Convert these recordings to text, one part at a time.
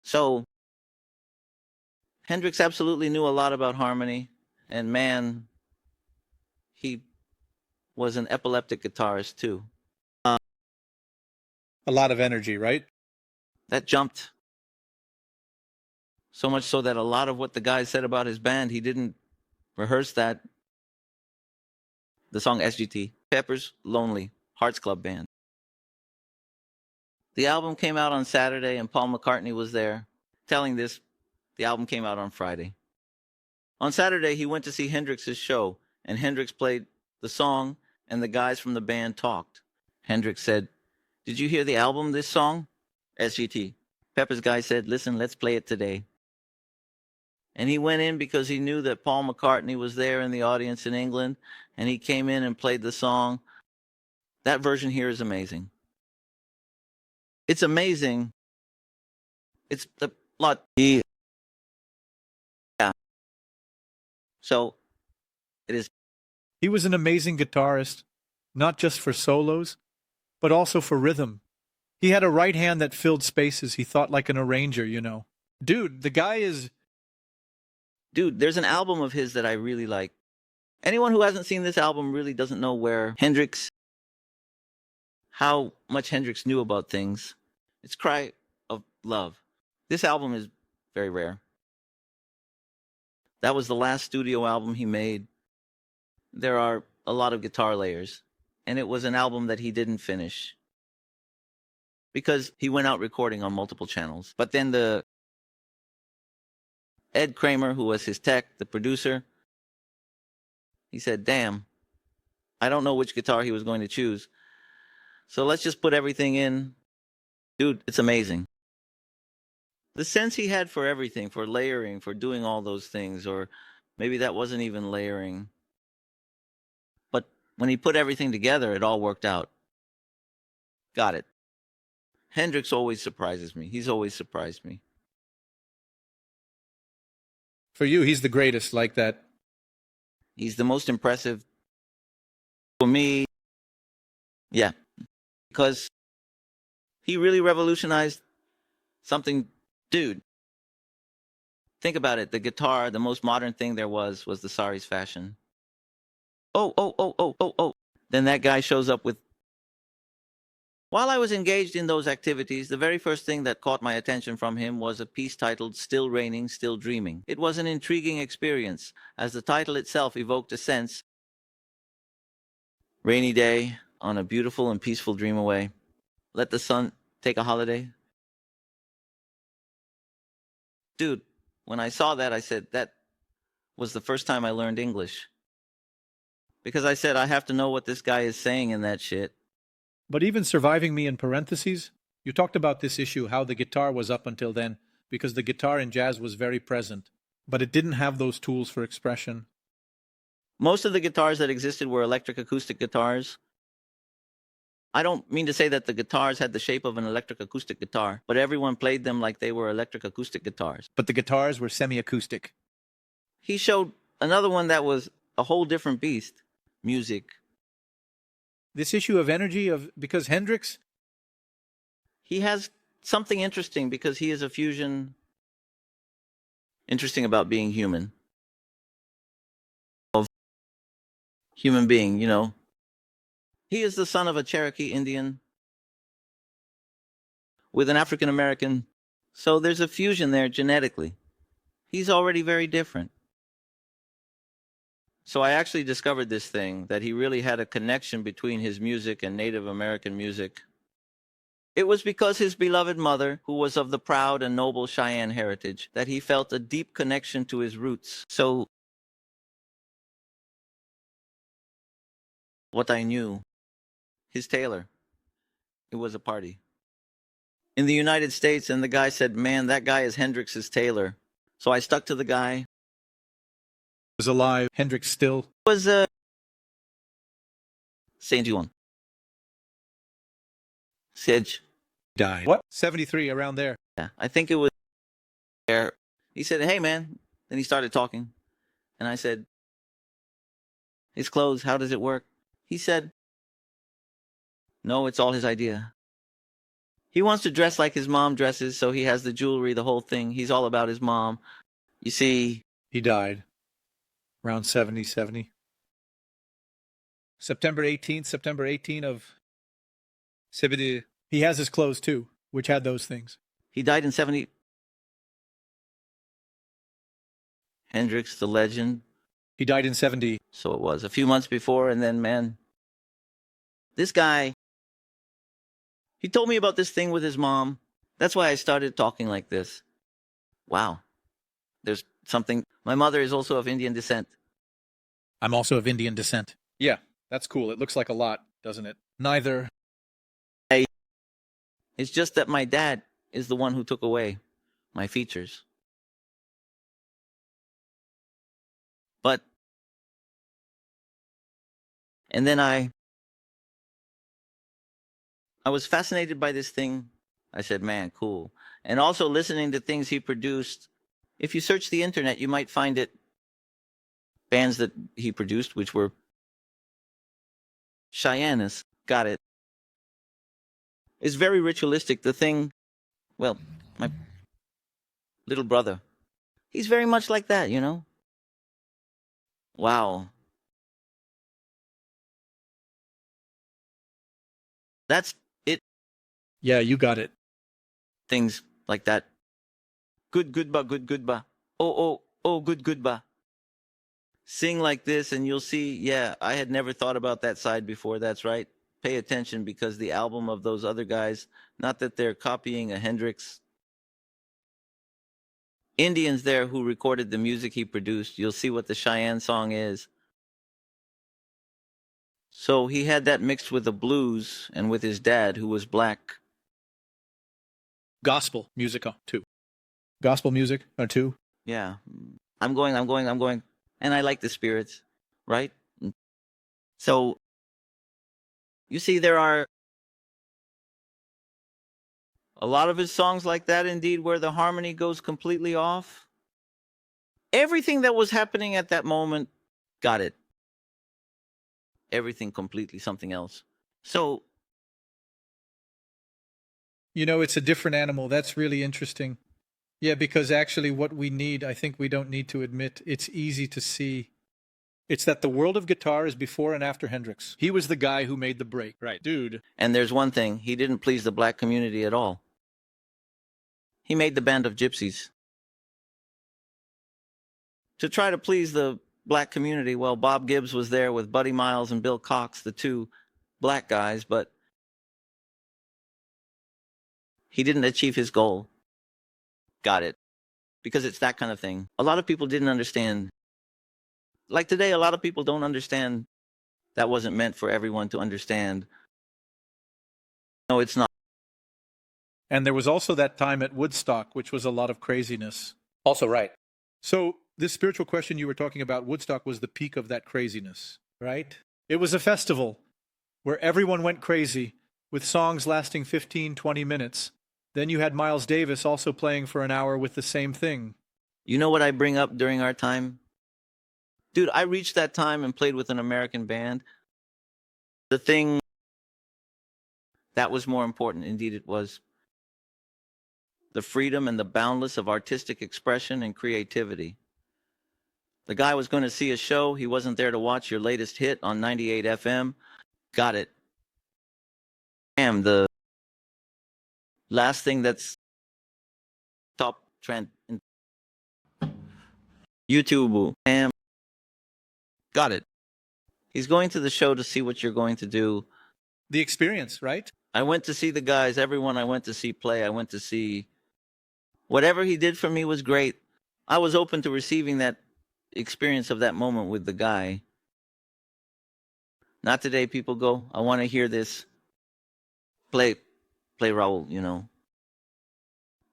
So Hendrix absolutely knew a lot about harmony, and man, he was an epileptic guitarist too. A lot of energy, right? That jumped so much so that a lot of what the guy said about his band, he didn't rehearse that. The song SGT, Pepper's Lonely Hearts Club Band. The album came out on Saturday, and Paul McCartney was there. Telling this, the album came out on Friday. On Saturday, he went to see Hendrix's show, and Hendrix played the song, and the guys from the band talked. Hendrix said, "Did you hear the album, this song?" SGT. Pepper's guy said, "Listen, let's play it today." And he went in because he knew that Paul McCartney was there in the audience in England, and he came in and played the song. That version here is amazing. It's amazing. It's a lot. Yeah. So it is. He was an amazing guitarist, not just for solos, but also for rhythm. He had a right hand that filled spaces. He thought like an arranger, you know. Dude, the guy is... Dude, there's an album of his that I really like. Anyone who hasn't seen this album really doesn't know how much Hendrix knew about things. It's Cry of Love. This album is very rare. That was the last studio album he made. There are a lot of guitar layers, and it was an album that he didn't finish because he went out recording on multiple channels. But then Ed Kramer, who was his tech, the producer, he said, "Damn, I don't know which guitar he was going to choose. So let's just put everything in." Dude, it's amazing. The sense he had for everything, for layering, for doing all those things, or maybe that wasn't even layering. But when he put everything together, it all worked out. Got it. Hendrix always surprises me. He's always surprised me. For you, he's the greatest like that. He's the most impressive. For me, yeah. Because he really revolutionized something. Dude, think about it. The guitar, the most modern thing there was the Sari's fashion. Oh. Then that guy shows up with... While I was engaged in those activities, the very first thing that caught my attention from him was a piece titled Still Raining, Still Dreaming. It was an intriguing experience, as the title itself evoked a sense. Rainy day, on a beautiful and peaceful dream away. Let the sun take a holiday. Dude, when I saw that, I said, that was the first time I learned English. Because I said, I have to know what this guy is saying in that shit. But even surviving me in parentheses, you talked about this issue, how the guitar was up until then, because the guitar in jazz was very present, but it didn't have those tools for expression. Most of the guitars that existed were electric acoustic guitars. I don't mean to say that the guitars had the shape of an electric acoustic guitar, but everyone played them like they were electric acoustic guitars. But the guitars were semi-acoustic. He showed another one that was a whole different beast. Music. This issue of energy, because Hendrix... He has something interesting because he is a fusion. Interesting about being human. Of human being, you know. He is the son of a Cherokee Indian with an African American. So there's a fusion there genetically. He's already very different. So I actually discovered this thing, that he really had a connection between his music and Native American music. It was because his beloved mother, who was of the proud and noble Cheyenne heritage, that he felt a deep connection to his roots. So what I knew, his tailor, it was a party in the United States, and the guy said, "Man, that guy is Hendrix's tailor." So I stuck to the guy. Was alive. Hendrix still Was Saint Juan. Sedge died. What? 73, around there. Yeah, I think it was there. He said, "Hey, man." Then he started talking. And I said, "His clothes, how does it work?" He said, "No, it's all his idea. He wants to dress like his mom dresses, so he has the jewelry, the whole thing. He's all about his mom. You see, He died around 70. September 18th of 70. He has his clothes too, which had those things. he died in 70. Hendrix, the legend. He died in 70. So it was a few months before, and then, man, this guy, he told me about this thing with his mom. That's why I started talking like this. Wow. There's something. My mother is also of Indian descent. I'm also of Indian descent. Yeah, that's cool. It looks like a lot, doesn't it? Neither. It's just that my dad is the one who took away my features. But, and then I was fascinated by this thing. I said, man, cool. And also listening to things he produced. If you search the internet, you might find it. Bands that he produced, which were Cheyennes, got it. It's very ritualistic. The thing, well, my little brother, he's very much like that, you know? Wow. That's it. Yeah, you got it. Things like that. Good, goodbye. Oh, good, goodbye. Sing like this and you'll see, yeah, I had never thought about that side before. That's right. Pay attention, because the album of those other guys, not that they're copying a Hendrix. Indians there who recorded the music he produced. You'll see what the Cheyenne song is. So he had that mixed with the blues and with his dad, who was black. Gospel music, too. Gospel music, too. Yeah. I'm going. And I like the spirits, right? So, you see, there are a lot of his songs like that, indeed, where the harmony goes completely off. Everything that was happening at that moment, got it. Everything completely something else. So, you know, it's a different animal. That's really interesting. Yeah, because actually what we need, I think we don't need to admit, it's easy to see. It's that the world of guitar is before and after Hendrix. He was the guy who made the break. Right. Dude. And there's one thing, he didn't please the black community at all. He made the Band of Gypsies. To try to please the black community, well, Bob Gibbs was there with Buddy Miles and Bill Cox, the two black guys, but he didn't achieve his goal. Got it. Because it's that kind of thing. A lot of people didn't understand. Like today, a lot of people don't understand. That wasn't meant for everyone to understand. No, it's not. And there was also that time at Woodstock, which was a lot of craziness. Also right. So this spiritual question you were talking about, Woodstock was the peak of that craziness, right? It was a festival where everyone went crazy with songs lasting 15, 20 minutes. Then you had Miles Davis also playing for an hour with the same thing. You know what I bring up during our time? Dude, I reached that time and played with an American band. The thing that was more important, indeed it was, the freedom and the boundless of artistic expression and creativity. The guy was going to see a show. He wasn't there to watch your latest hit on 98 FM. Got it. Damn, the last thing that's top trend in YouTube. Damn. Got it. He's going to the show to see what you're going to do. The experience, right? I went to see the guys, everyone I went to see play. I went to see whatever he did for me was great. I was open to receiving that experience of that moment with the guy. Not today, people go, I want to hear this. Play Raul, you know.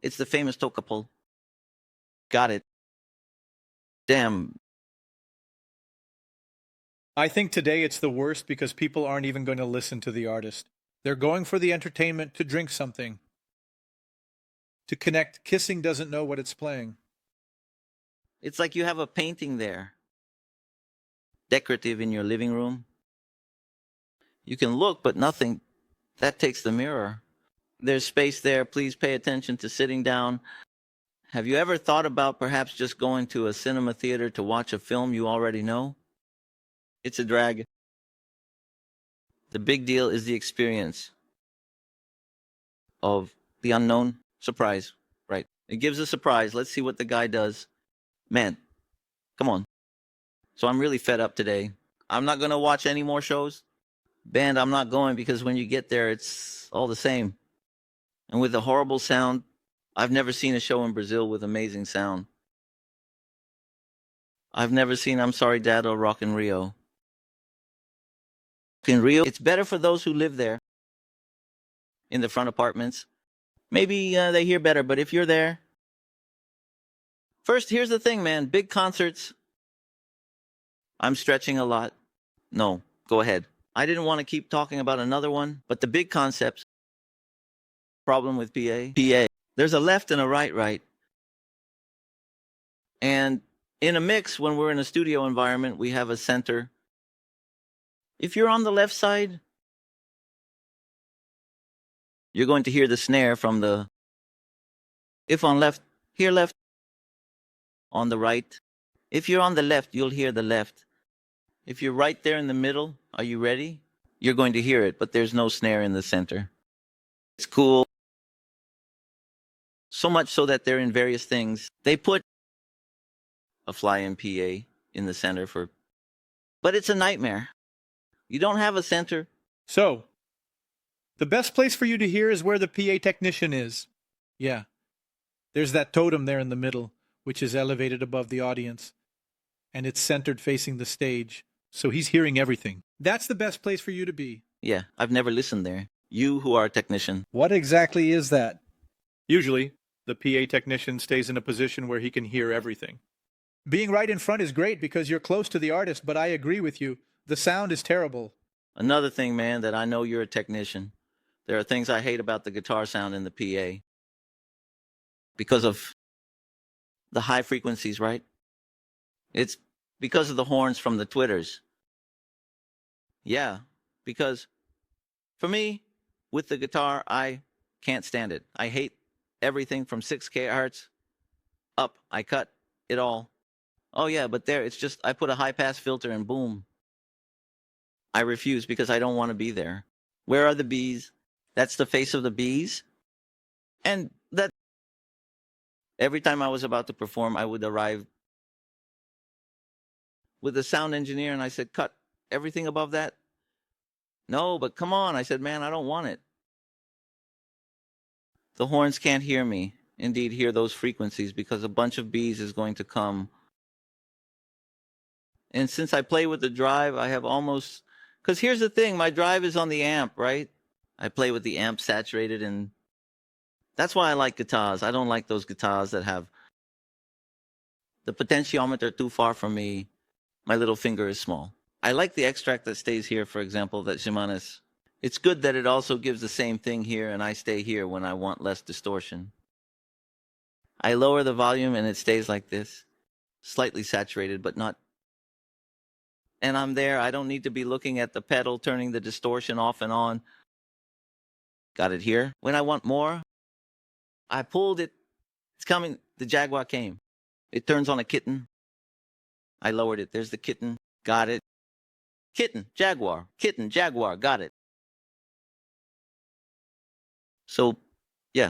It's the famous Tocapol. Got it. Damn. I think today it's the worst because people aren't even going to listen to the artist. They're going for the entertainment, to drink something, to connect. Kissing doesn't know what it's playing. It's like you have a painting there, decorative in your living room. You can look, but nothing. That takes the mirror. There's space there. Please pay attention to sitting down. Have you ever thought about perhaps just going to a cinema theater to watch a film you already know? It's a drag. The big deal is the experience of the unknown. Surprise, right? It gives a surprise. Let's see what the guy does. Man, come on. So I'm really fed up today. I'm not going to watch any more shows. Band, I'm not going because when you get there, it's all the same. And with the horrible sound, I've never seen a show in Brazil with amazing sound. I've never seen I'm Sorry Dad or Rock in Rio. In Rio, it's better for those who live there in the front apartments. Maybe they hear better, but if you're there. First, here's the thing, man. Big concerts. I'm stretching a lot. No, go ahead. I didn't want to keep talking about another one, but the big concepts. Problem with PA. There's a left and a right. And in a mix, when we're in a studio environment, we have a center. If you're on the left side, you're going to hear the snare from the... If on left, hear left. On the right. If you're on the left, you'll hear the left. If you're right there in the middle, are you ready? You're going to hear it, but there's no snare in the center. It's cool. So much so that they're in various things. They put a fly-in PA in the center for... But it's a nightmare. You don't have a center. So, the best place for you to hear is where the PA technician is. Yeah. There's that totem there in the middle, which is elevated above the audience. And it's centered facing the stage. So he's hearing everything. That's the best place for you to be. Yeah, I've never listened there. You who are a technician. What exactly is that? Usually, the PA technician stays in a position where he can hear everything. Being right in front is great because you're close to the artist, but I agree with you. The sound is terrible. Another thing, man, that I know you're a technician. There are things I hate about the guitar sound in the PA. Because of the high frequencies, right? It's because of the horns from the twitters. Yeah, because for me, with the guitar, I can't stand it. I hate everything from 6 kHz up. I cut it all. Oh yeah, but there, it's just, I put a high-pass filter and boom. I refuse because I don't want to be there. Where are the bees? That's the face of the bees. And that every time I was about to perform, I would arrive with the sound engineer and I said, cut everything above that. No, but come on. I said, man, I don't want it. The horns can't hear me. Indeed, hear those frequencies because a bunch of bees is going to come. And since I play with the drive, I have almost... Because here's the thing, my drive is on the amp, right? I play with the amp saturated, and that's why I like guitars. I don't like those guitars that have the potentiometer too far from me. My little finger is small. I like the extract that stays here, for example, that Jimenez. It's good that it also gives the same thing here, and I stay here when I want less distortion. I lower the volume, and it stays like this. Slightly saturated, but not... And I'm there. I don't need to be looking at the pedal, turning the distortion off and on. Got it here. When I want more, I pulled it. It's coming. The Jaguar came. It turns on a kitten. I lowered it. There's the kitten. Got it. Kitten, Jaguar. Kitten, Jaguar. Got it. So, yeah.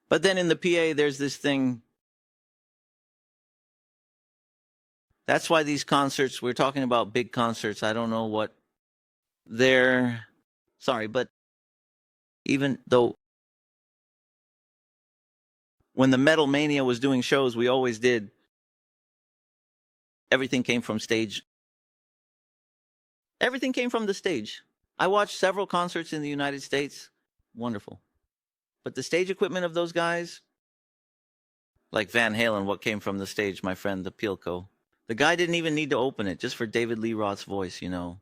But then in the PA, there's this thing. That's why these concerts, we're talking about big concerts. I don't know what they're... Sorry, but even though when the Metal Mania was doing shows, we always did. Everything came from stage. Everything came from the stage. I watched several concerts in the United States. Wonderful. But the stage equipment of those guys, like Van Halen, what came from the stage, my friend, the Pilco. The guy didn't even need to open it, just for David Lee Roth's voice, you know.